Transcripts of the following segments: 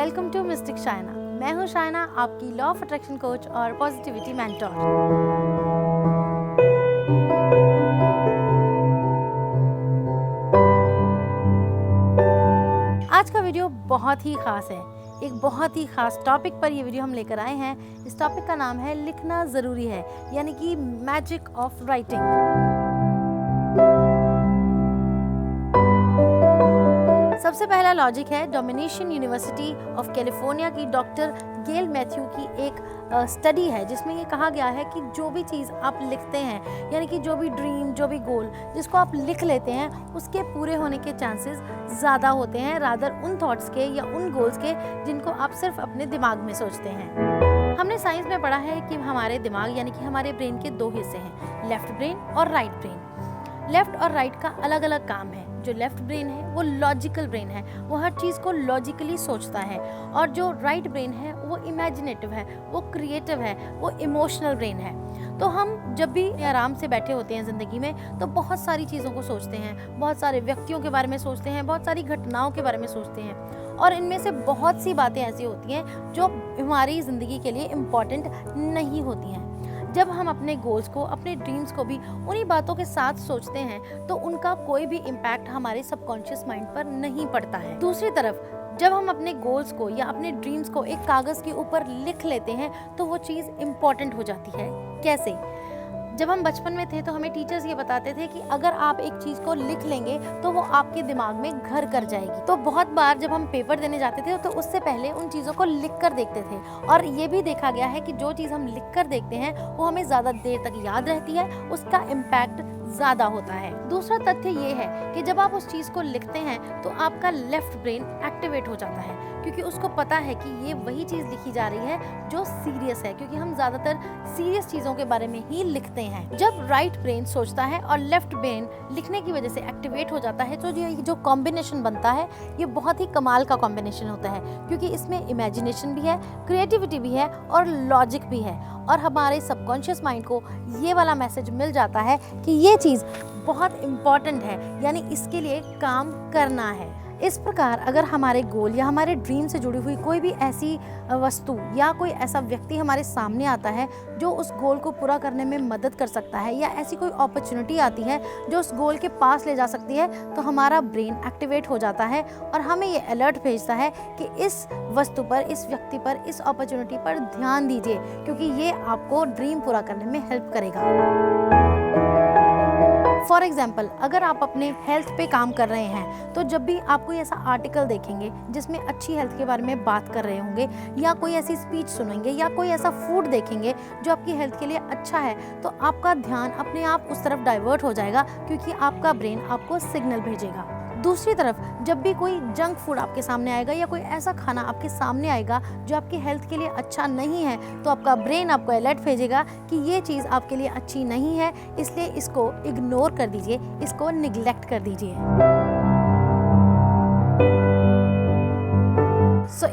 Welcome to mistake Shaina. मैं हूँ शायना, आपकी लॉ ऑफ अट्रैक्शन कोच और पॉजिटिविटी मेंटोर। आज का वीडियो बहुत ही खास है। एक बहुत ही खास टॉपिक पर ये वीडियो हम लेकर आए हैं। इस टॉपिक का नाम है लिखना ज़रूरी है, यानी कि मैजिक ऑफ राइटिंग। सबसे पहला लॉजिक है डोमिनिशन यूनिवर्सिटी ऑफ कैलिफोर्निया की डॉक्टर गेल मैथ्यू की एक स्टडी है, जिसमें ये कहा गया है कि जो भी चीज़ आप लिखते हैं, यानी कि जो भी ड्रीम, जो भी गोल जिसको आप लिख लेते हैं, उसके पूरे होने के चांसेस ज़्यादा होते हैं रादर उन थॉट्स के या उन गोल्स के जिनको आप सिर्फ अपने दिमाग में सोचते हैं। हमने साइंस में पढ़ा है कि हमारे दिमाग यानी कि हमारे ब्रेन के दो हिस्से हैं, लेफ्ट ब्रेन और राइट ब्रेन। लेफ्ट और राइट का अलग अलग काम है। जो लेफ्ट ब्रेन है वो लॉजिकल ब्रेन है, वो हर चीज़ को लॉजिकली सोचता है, और जो राइट ब्रेन है वो इमेजिनेटिव है, वो क्रिएटिव है, वो इमोशनल ब्रेन है। तो हम जब भी आराम से बैठे होते हैं ज़िंदगी में तो बहुत सारी चीज़ों को सोचते हैं, बहुत सारे व्यक्तियों के बारे में सोचते हैं, बहुत सारी घटनाओं के बारे में सोचते हैं, और इनमें से बहुत सी बातें ऐसी होती हैं जो हमारी ज़िंदगी के लिए इम्पॉर्टेंट नहीं होती हैं। जब हम अपने गोल्स को, अपने ड्रीम्स को भी उन्हीं बातों के साथ सोचते हैं तो उनका कोई भी इम्पैक्ट हमारे सबकॉन्शियस माइंड पर नहीं पड़ता है। दूसरी तरफ जब हम अपने गोल्स को या अपने ड्रीम्स को एक कागज़ के ऊपर लिख लेते हैं तो वो चीज़ इम्पॉर्टेंट हो जाती है। कैसे? जब हम बचपन में थे तो हमें टीचर्स ये बताते थे कि अगर आप एक चीज़ को लिख लेंगे तो वो आपके दिमाग में घर कर जाएगी। तो बहुत बार जब हम पेपर देने जाते थे तो उससे पहले उन चीज़ों को लिख कर देखते थे, और ये भी देखा गया है कि जो चीज़ हम लिख कर देखते हैं वो हमें ज़्यादा देर तक याद रहती है, उसका इम्पैक्ट ज़्यादा होता है। दूसरा तथ्य ये है कि जब आप उस चीज़ को लिखते हैं तो आपका लेफ्ट ब्रेन एक्टिवेट हो जाता है, क्योंकि उसको पता है कि ये वही चीज़ लिखी जा रही है जो सीरियस है, क्योंकि हम ज़्यादातर सीरियस चीज़ों के बारे में ही लिखते हैं। जब राइट ब्रेन सोचता है और लेफ्ट ब्रेन लिखने की वजह से एक्टिवेट हो जाता है तो ये जो कॉम्बिनेशन बनता है ये बहुत ही कमाल का कॉम्बिनेशन होता है, क्योंकि इसमें इमेजिनेशन भी है, क्रिएटिविटी भी है और लॉजिक भी है, और हमारे सबकॉन्शियस माइंड को ये वाला मैसेज मिल जाता है कि ये चीज़ बहुत इम्पॉर्टेंट है, यानी इसके लिए काम करना है। इस प्रकार अगर हमारे गोल या हमारे ड्रीम से जुड़ी हुई कोई भी ऐसी वस्तु या कोई ऐसा व्यक्ति हमारे सामने आता है जो उस गोल को पूरा करने में मदद कर सकता है, या ऐसी कोई अपॉर्चुनिटी आती है जो उस गोल के पास ले जा सकती है, तो हमारा ब्रेन एक्टिवेट हो जाता है और हमें ये अलर्ट भेजता है कि इस वस्तु पर, इस व्यक्ति पर, इस अपॉर्चुनिटी पर ध्यान दीजिए, क्योंकि ये आपको ड्रीम पूरा करने में हेल्प करेगा। फॉर एग्जाम्पल, अगर आप अपने हेल्थ पे काम कर रहे हैं तो जब भी आप कोई ऐसा आर्टिकल देखेंगे जिसमें अच्छी हेल्थ के बारे में बात कर रहे होंगे, या कोई ऐसी स्पीच सुनेंगे, या कोई ऐसा फूड देखेंगे जो आपकी हेल्थ के लिए अच्छा है, तो आपका ध्यान अपने आप उस तरफ डाइवर्ट हो जाएगा, क्योंकि आपका ब्रेन आपको सिग्नल भेजेगा। दूसरी तरफ जब भी कोई जंक फूड आपके सामने आएगा या कोई ऐसा खाना आपके सामने आएगा जो आपकी हेल्थ के लिए अच्छा नहीं है, तो आपका ब्रेन आपको अलर्ट भेजेगा कि ये चीज़ आपके लिए अच्छी नहीं है, इसलिए इसको इग्नोर कर दीजिए, इसको निगलेक्ट कर दीजिए।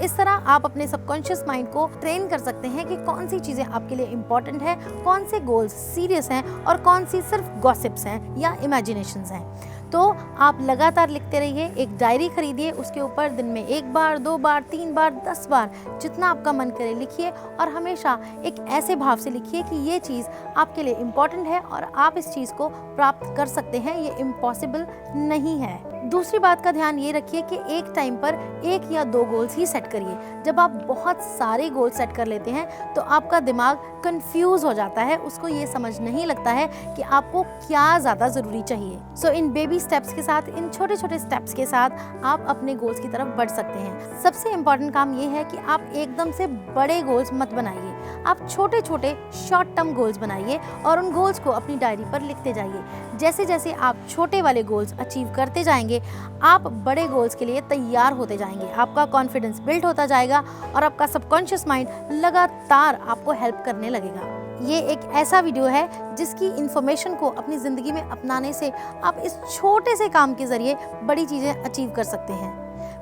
इस तरह आप अपने सबकॉन्शियस माइंड को ट्रेन कर सकते हैं कि कौन सी चीज़ें आपके लिए इम्पॉर्टेंट है, कौन से गोल्स सीरियस हैं और कौन सी सिर्फ गॉसिप्स हैं या इमेजिनेशंस हैं। तो आप लगातार लिखते रहिए, एक डायरी खरीदिए, उसके ऊपर दिन में 1 बार, 2 बार, 3 बार, 10 बार, जितना आपका मन करे लिखिए, और हमेशा एक ऐसे भाव से लिखिए कि ये चीज़ आपके लिए इम्पॉर्टेंट है और आप इस चीज़ को प्राप्त कर सकते हैं, ये इम्पॉसिबल नहीं है। दूसरी बात का ध्यान ये रखिए कि एक टाइम पर 1 या 2 गोल्स ही सेट करिए। जब आप बहुत सारे गोल सेट कर लेते हैं तो आपका दिमाग कंफ्यूज हो जाता है, उसको ये समझ नहीं लगता है कि आपको क्या ज़्यादा ज़रूरी चाहिए। इन बेबी स्टेप्स के साथ, इन छोटे छोटे स्टेप्स के साथ आप अपने गोल्स की तरफ बढ़ सकते हैं। सबसे इम्पॉर्टेंट काम ये है कि आप एकदम से बड़े गोल्स मत बनाइए, आप छोटे छोटे शॉर्ट टर्म गोल्स बनाइए और उन गोल्स को अपनी डायरी पर लिखते जाइए। जैसे जैसे आप छोटे वाले गोल्स अचीव करते जाएंगे, आप बड़े गोल्स के लिए तैयार होते जाएंगे, आपका कॉन्फिडेंस बिल्ड होता जाएगा और आपका सबकॉन्शियस माइंड लगातार आपको हेल्प करने लगेगा। ये एक ऐसा वीडियो है जिसकी इन्फॉर्मेशन को अपनी ज़िंदगी में अपनाने से आप इस छोटे से काम के ज़रिए बड़ी चीज़ें अचीव कर सकते हैं।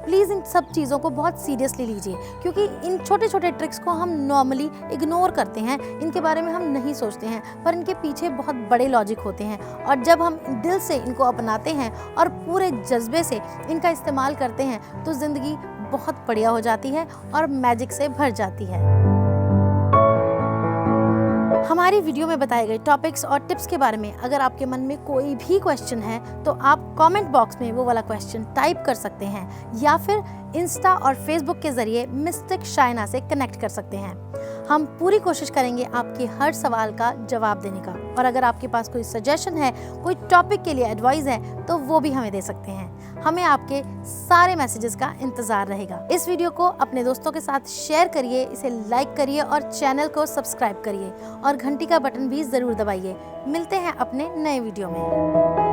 प्लीज़ इन सब चीज़ों को बहुत सीरियसली लीजिए, क्योंकि इन छोटे छोटे ट्रिक्स को हम नॉर्मली इग्नोर करते हैं, इनके बारे में हम नहीं सोचते हैं, पर इनके पीछे बहुत बड़े लॉजिक होते हैं, और जब हम दिल से इनको अपनाते हैं और पूरे जज्बे से इनका इस्तेमाल करते हैं तो ज़िंदगी बहुत बढ़िया हो जाती है और मैजिक से भर जाती है। हमारी वीडियो में बताए गए टॉपिक्स और टिप्स के बारे में अगर आपके मन में कोई भी क्वेश्चन है तो आप कमेंट बॉक्स में वो वाला क्वेश्चन टाइप कर सकते हैं या फिर इंस्टा और फेसबुक के जरिए मिस्टिक शाइना से कनेक्ट कर सकते हैं। हम पूरी कोशिश करेंगे आपके हर सवाल का जवाब देने का। और अगर आपके पास कोई सजेशन है, कोई टॉपिक के लिए एडवाइस है, तो वो भी हमें दे सकते हैं। हमें आपके सारे मैसेजेस का इंतज़ार रहेगा। इस वीडियो को अपने दोस्तों के साथ शेयर करिए, इसे लाइक करिए और चैनल को सब्सक्राइब करिए और घंटी का बटन भी ज़रूर दबाइए। मिलते हैं अपने नए वीडियो में।